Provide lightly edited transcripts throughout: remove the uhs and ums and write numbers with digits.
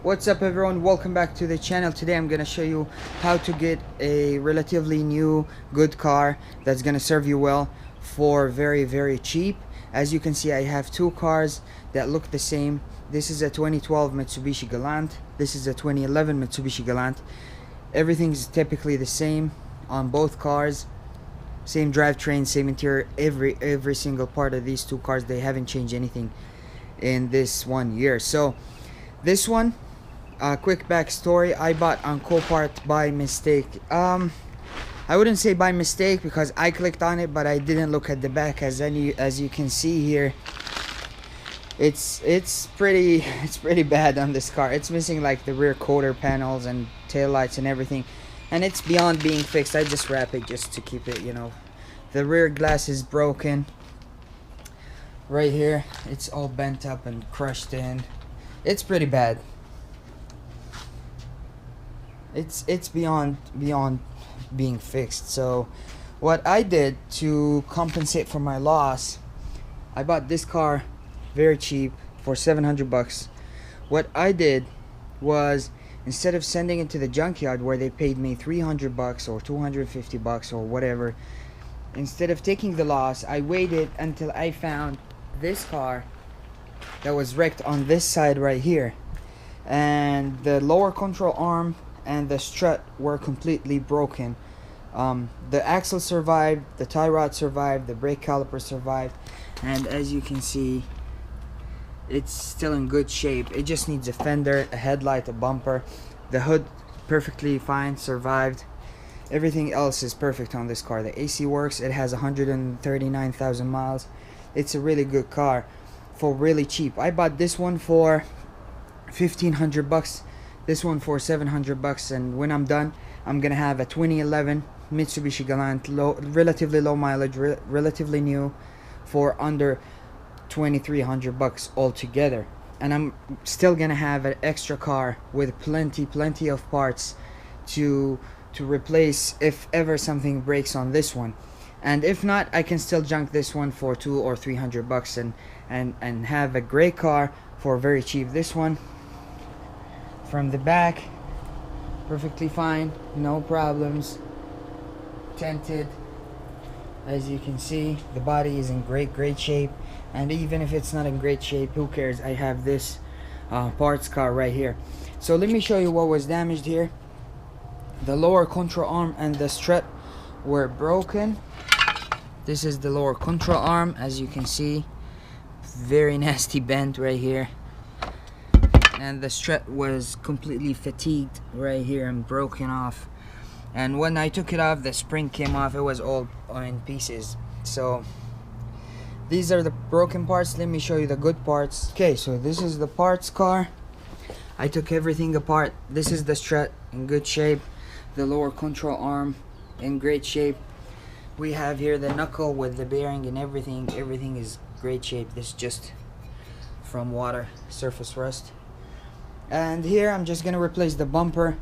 What's up everyone, welcome back to the channel. Today I'm gonna show you how to get a relatively new good car that's gonna serve you well for very cheap. As you can see, I have two cars that look the same. This is a 2012 Mitsubishi Galant, this is a 2011 Mitsubishi Galant. Everything's typically the same on both cars, same drivetrain, same interior, every single part of these two cars. They haven't changed anything in this 1 year. So this one, quick backstory, I on Copart by mistake. I wouldn't say by mistake because I clicked on it, but I didn't look at the back. As you can see here, it's pretty bad on this car. It's missing like the rear quarter panels and tail lights and everything, and it's beyond being fixed. I just wrap it just to keep it, you know. The rear glass is broken right here. It's all bent up and crushed in. It's pretty bad. It's beyond being fixed. So what I did to compensate for my loss, I bought this car very cheap for 700 bucks. What I did was, instead of sending it to the junkyard where they paid me 300 bucks or 250 bucks or whatever, instead of taking the loss, I waited until I found this car that was wrecked on this side right here, and the lower control arm and the strut were completely broken. The axle survived, the tie rod survived, the brake caliper survived, and as you can see, it's still in good shape. It just needs a fender, a headlight, a bumper. The hood perfectly fine, survived. Everything else is perfect on this car. The AC works. It has 139,000 miles. It's a really good car for really cheap. I bought this one for 1,500 bucks, this one for 700 bucks, and when I'm done, I'm gonna have a 2011 Mitsubishi Galant, relatively low mileage, relatively new, for under 2,300 bucks altogether. And I'm still gonna have an extra car with plenty of parts to replace if ever something breaks on this one. And if not, I can still junk this one for 200 or 300 bucks and have a great car for very cheap. This one, from the back, perfectly fine, no problems, tinted. As you can see, the body is in great shape, and even if it's not in great shape, who cares? I have this parts car right here. So let me show you what was damaged here. The lower control arm and the strut were broken. This is the lower control arm, as you can see, very nasty bent right here, and the strut was completely fatigued right here and broken off. And when I took it off, the spring came off. It was all in pieces. So these are the broken parts. Let me show you the good parts. Okay, so this is the parts car. I took everything apart. This is the strut in good shape, the lower control arm in great shape. We have here the knuckle with the bearing and everything. Everything is great shape. This is just from water, surface rust. And here I'm just gonna replace the bumper,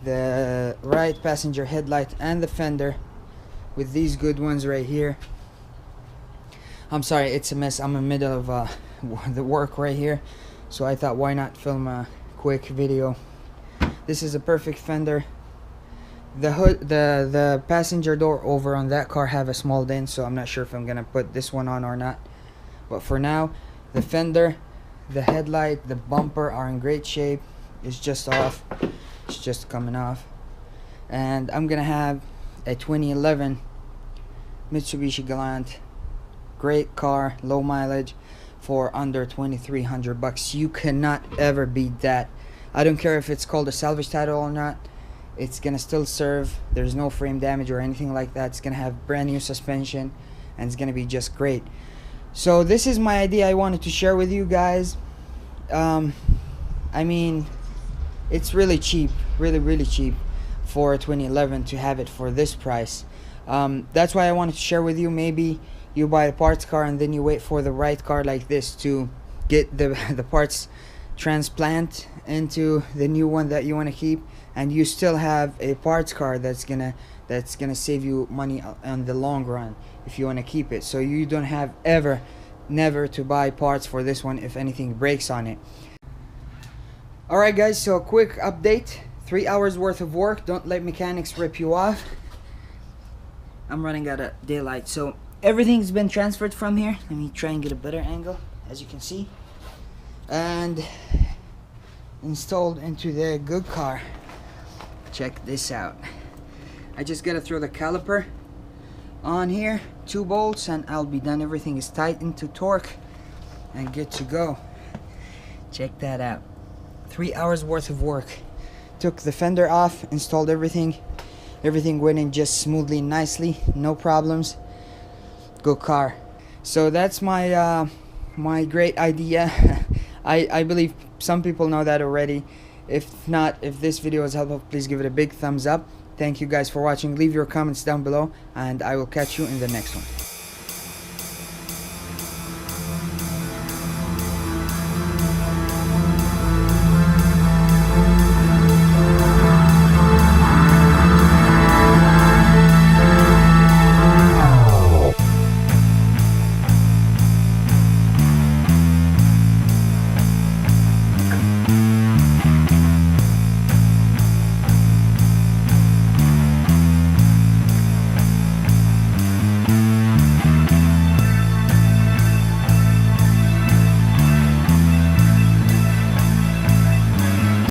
the right passenger headlight, and the fender with these good ones right here. I'm sorry, it's a mess. I'm in the middle of the work right here, so I thought, why not film a quick video. This is a perfect fender. The hood, the passenger door over on that car have a small dent, so I'm not sure if I'm gonna put this one on or not. But for now, the fender, the headlight, the bumper are in great shape. It's just off. It's just coming off. And I'm gonna have a 2011 Mitsubishi Galant, great car, low mileage, for under 2,300 bucks. You cannot ever beat that. I don't care if it's called a salvage title or not. It's gonna still serve. There's no frame damage or anything like that. It's gonna have brand new suspension, and it's gonna be just great. So this is my idea I wanted to share with you guys. I mean, it's really cheap, really cheap for a 2011 to have it for this price. That's why I wanted to share with you. Maybe you buy a parts car and then you wait for the right car like this to get the parts transplant into the new one that you want to keep, and you still have a parts car that's gonna save you money on the long run if you want to keep it. So you don't have never to buy parts for this one if anything breaks on it. Alright guys, so a quick update. 3 hours worth of work. Don't let mechanics rip you off. I'm running out of daylight, so everything's been transferred from here. Let me try and get a better angle, as you can see, and installed into the good car. Check this out. I just gotta throw the caliper on here, 2 bolts, and I'll be done. Everything is tightened to torque and good to go. Check that out. 3 hours worth of work. Took the fender off, installed everything. Everything went in just smoothly, nicely, no problems. Good car. So that's my my great idea. I believe some people know that already. If not, if this video was helpful, please give it a big thumbs up. Thank you guys for watching. Leave your comments down below, and I will catch you in the next one.